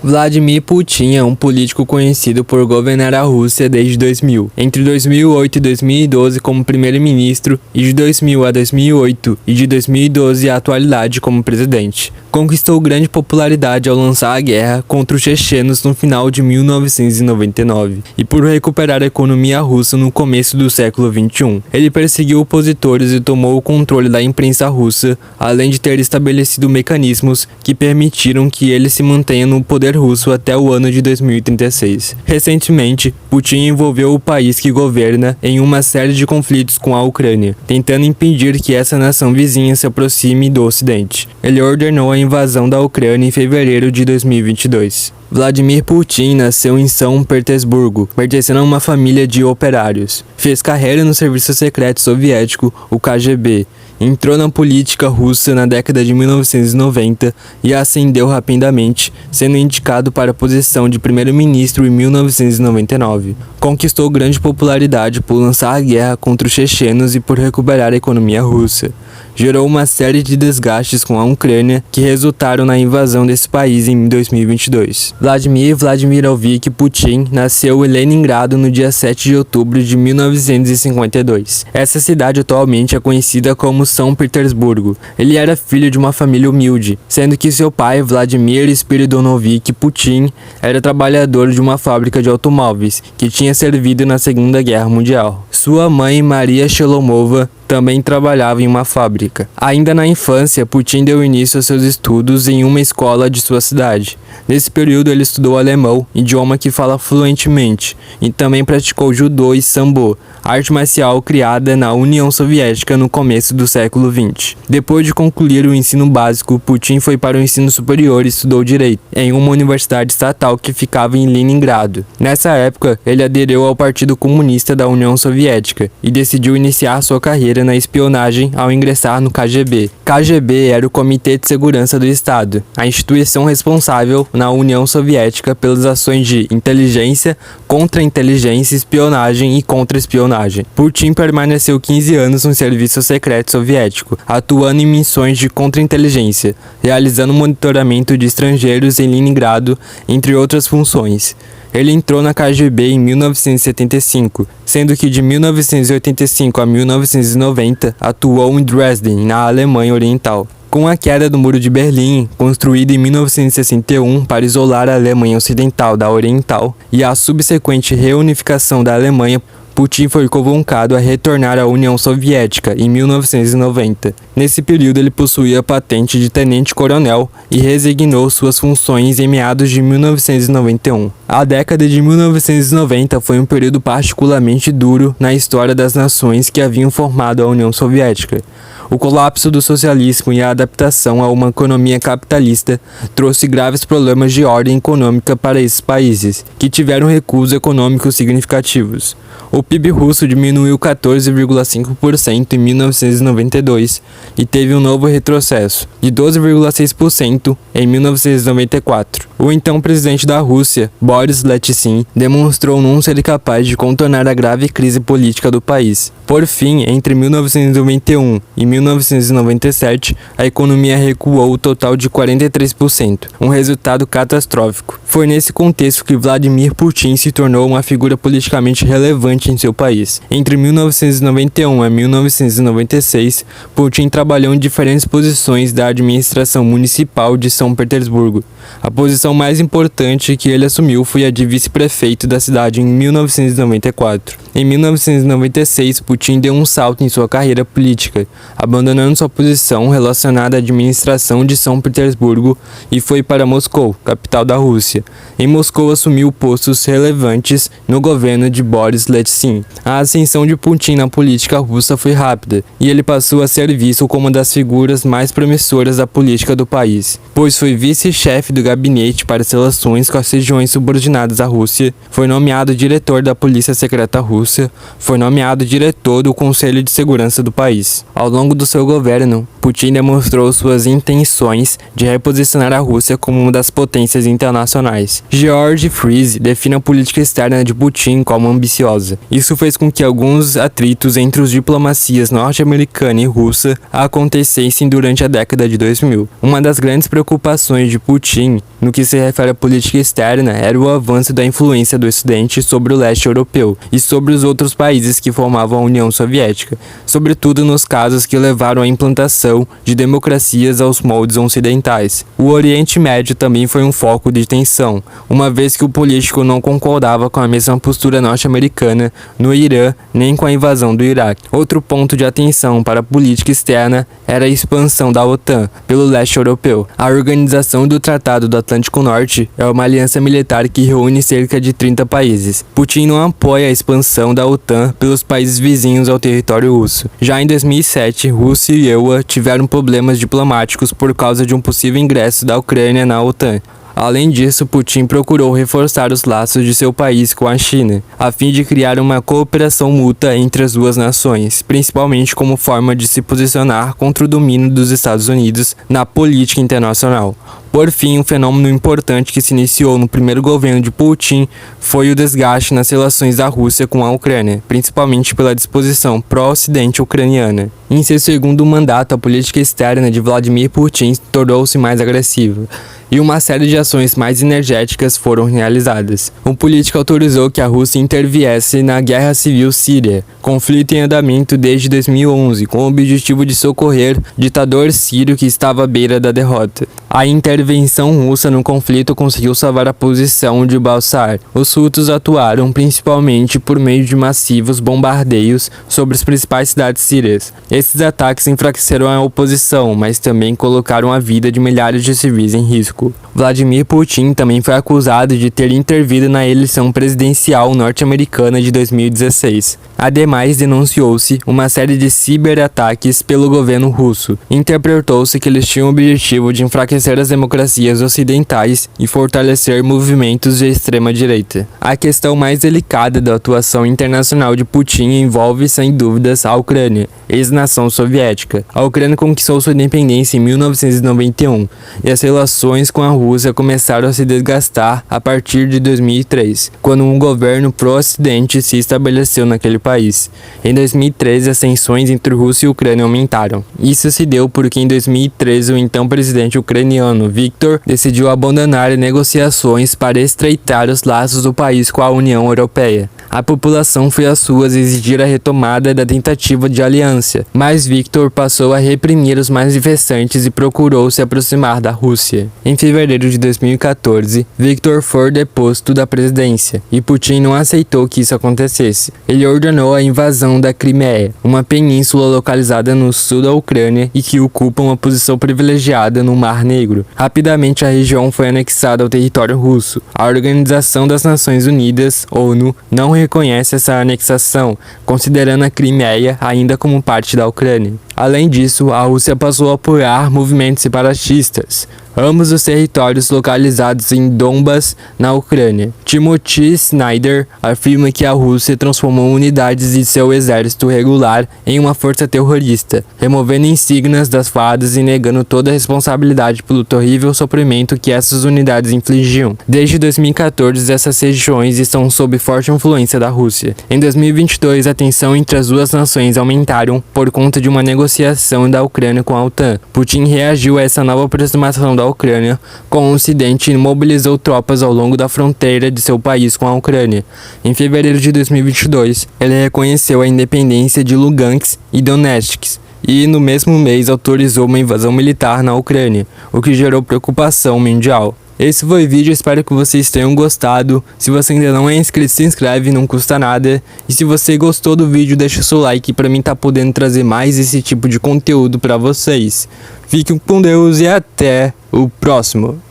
Vladimir Putin é um político conhecido por governar a Rússia desde 2000. Entre 2008 e 2012 como primeiro-ministro e de 2000 a 2008 e de 2012 à atualidade como presidente. Conquistou grande popularidade ao lançar a guerra contra os chechenos no final de 1999 e por recuperar a economia russa no começo do século XXI. Ele perseguiu opositores e tomou o controle da imprensa russa, além de ter estabelecido mecanismos que permitiram que ele se mantenha no poder russo até o ano de 2036. Recentemente, Putin envolveu o país que governa em uma série de conflitos com a Ucrânia, tentando impedir que essa nação vizinha se aproxime do Ocidente. Ele ordenou a invasão da Ucrânia em fevereiro de 2022. Vladimir Putin nasceu em São Petersburgo, pertencendo a uma família de operários. Fez carreira no serviço secreto soviético, o KGB. Entrou na política russa na década de 1990 e ascendeu rapidamente, sendo indicado para a posição de primeiro-ministro em 1999. Conquistou grande popularidade por lançar a guerra contra os chechenos e por recuperar a economia russa. Gerou uma série de desgastes com a Ucrânia que resultaram na invasão desse país em 2022. Vladimir Vladimirovich Putin nasceu em Leningrado no dia 7 de outubro de 1952. Essa cidade atualmente é conhecida como São Petersburgo. Ele era filho de uma família humilde, sendo que seu pai, Vladimir Spiridonovich Putin, era trabalhador de uma fábrica de automóveis que tinha servido na Segunda Guerra Mundial. Sua mãe, Maria Shelomova, também trabalhava em uma fábrica. Ainda na infância, Putin deu início aos seus estudos em uma escola de sua cidade. Nesse período, ele estudou alemão, idioma que fala fluentemente, e também praticou judô e sambo, arte marcial criada na União Soviética no começo do século XX. Depois de concluir o ensino básico, Putin foi para o ensino superior e estudou direito, em uma universidade estatal que ficava em Leningrado. Nessa época, ele aderiu ao Partido Comunista da União Soviética e decidiu iniciar sua carreira na espionagem ao ingressar no KGB. KGB era o Comitê de Segurança do Estado, a instituição responsável na União Soviética pelas ações de inteligência, contra-inteligência, espionagem e contra-espionagem. Putin permaneceu 15 anos no serviço secreto soviético, atuando em missões de contra-inteligência, realizando monitoramento de estrangeiros em Leningrado, entre outras funções. Ele entrou na KGB em 1975, sendo que de 1985 a 1990 atuou em Dresden, na Alemanha Oriental. Com a queda do Muro de Berlim, construído em 1961 para isolar a Alemanha Ocidental da Oriental, e a subsequente reunificação da Alemanha, Putin foi convocado a retornar à União Soviética em 1990. Nesse período, ele possuía a patente de tenente-coronel e resignou suas funções em meados de 1991. A década de 1990 foi um período particularmente duro na história das nações que haviam formado a União Soviética. O colapso do socialismo e a adaptação a uma economia capitalista trouxe graves problemas de ordem econômica para esses países, que tiveram recursos econômicos significativos. O PIB russo diminuiu 14,5% em 1992 e teve um novo retrocesso, de 12,6% em 1994. O então presidente da Rússia, Boris Yeltsin, demonstrou não ser capaz de contornar a grave crise política do país. Por fim, entre 1991 e 1997, a economia recuou um total de 43%, um resultado catastrófico. Foi nesse contexto que Vladimir Putin se tornou uma figura politicamente relevante em seu país. Entre 1991 e 1996, Putin trabalhou em diferentes posições da administração municipal de São Petersburgo. A posição mais importante que ele assumiu foi a de vice-prefeito da cidade em 1994. Em 1996, Putin deu um salto em sua carreira política, abandonando sua posição relacionada à administração de São Petersburgo e foi para Moscou, capital da Rússia. Em Moscou, assumiu postos relevantes no governo de Boris Yeltsin. A ascensão de Putin na política russa foi rápida, e ele passou a ser visto como uma das figuras mais promissoras da política do país, pois foi vice-chefe do gabinete para as relações com as regiões subordinadas à Rússia, foi nomeado diretor da Polícia Secreta Russa, foi nomeado diretor do Conselho de Segurança do país. Ao longo do seu governo, Putin demonstrou suas intenções de reposicionar a Rússia como uma das potências internacionais. George Fries define a política externa de Putin como ambiciosa. Isso fez com que alguns atritos entre as diplomacias norte-americana e russa acontecessem durante a década de 2000. Uma das grandes preocupações de Putin no que se refere à política externa, era o avanço da influência do Ocidente sobre o leste europeu e sobre os outros países que formavam a União Soviética, sobretudo nos casos que levaram à implantação de democracias aos moldes ocidentais. O Oriente Médio também foi um foco de tensão, uma vez que o político não concordava com a mesma postura norte-americana no Irã nem com a invasão do Iraque. Outro ponto de atenção para a política externa era a expansão da OTAN pelo leste europeu. A Organização do Tratado do Atlântico Norte é uma aliança militar que reúne cerca de 30 países. Putin não apoia a expansão da OTAN pelos países vizinhos ao território russo. Já em 2007, Rússia e EUA tiveram problemas diplomáticos por causa de um possível ingresso da Ucrânia na OTAN. Além disso, Putin procurou reforçar os laços de seu país com a China, a fim de criar uma cooperação mútua entre as duas nações, principalmente como forma de se posicionar contra o domínio dos Estados Unidos na política internacional. Por fim, um fenômeno importante que se iniciou no primeiro governo de Putin foi o desgaste nas relações da Rússia com a Ucrânia, principalmente pela disposição pró-ocidente ucraniana. Em seu segundo mandato, a política externa de Vladimir Putin tornou-se mais agressiva, e uma série de ações mais energéticas foram realizadas. O político autorizou que a Rússia interviesse na Guerra Civil Síria, conflito em andamento desde 2011, com o objetivo de socorrer o ditador sírio que estava à beira da derrota. A intervenção russa no conflito conseguiu salvar a posição de Balsar. Os Hutus atuaram principalmente por meio de massivos bombardeios sobre as principais cidades sírias. Esses ataques enfraqueceram a oposição, mas também colocaram a vida de milhares de civis em risco. Vladimir Putin também foi acusado de ter intervido na eleição presidencial norte-americana de 2016. Ademais, denunciou-se uma série de ciberataques pelo governo russo. Interpretou-se que eles tinham o objetivo de enfraquecer as democracias ocidentais e fortalecer movimentos de extrema-direita. A questão mais delicada da atuação internacional de Putin envolve, sem dúvidas, a Ucrânia, ex-nação soviética. A Ucrânia conquistou sua independência em 1991 e as relações com a Rússia começaram a se desgastar a partir de 2003, quando um governo pró-ocidente se estabeleceu naquele país. Em 2013, as tensões entre Rússia e Ucrânia aumentaram. Isso se deu porque em 2013 o então presidente ucraniano Viktor decidiu abandonar negociações para estreitar os laços do país com a União Europeia. A população foi às ruas exigir a retomada da tentativa de aliança, mas Viktor passou a reprimir os manifestantes e procurou se aproximar da Rússia. Em fevereiro de 2014, Viktor foi deposto da presidência, e Putin não aceitou que isso acontecesse. Ele ordenou a invasão da Crimeia, uma península localizada no sul da Ucrânia e que ocupa uma posição privilegiada no Mar Negro. Rapidamente a região foi anexada ao território russo. A Organização das Nações Unidas, ONU, não reconhece essa anexação, considerando a Crimeia ainda como parte da Ucrânia. Além disso, a Rússia passou a apoiar movimentos separatistas, ambos os territórios localizados em Donbas, na Ucrânia. Timothy Snyder afirma que a Rússia transformou unidades de seu exército regular em uma força terrorista, removendo insígnias das fardas e negando toda a responsabilidade pelo terrível sofrimento que essas unidades infligiam. Desde 2014, essas regiões estão sob forte influência da Rússia. Em 2022, a tensão entre as duas nações aumentaram por conta de uma negociação da Ucrânia com a OTAN. Putin reagiu a essa nova aproximação da Ucrânia com o Ocidente e mobilizou tropas ao longo da fronteira de seu país com a Ucrânia. Em fevereiro de 2022, ele reconheceu a independência de Lugansk e Donetsk e, no mesmo mês, autorizou uma invasão militar na Ucrânia, o que gerou preocupação mundial. Esse foi o vídeo, espero que vocês tenham gostado. Se você ainda não é inscrito, se inscreve, não custa nada. E se você gostou do vídeo, deixa o seu like pra mim tá podendo trazer mais esse tipo de conteúdo pra vocês. Fiquem com Deus e até o próximo.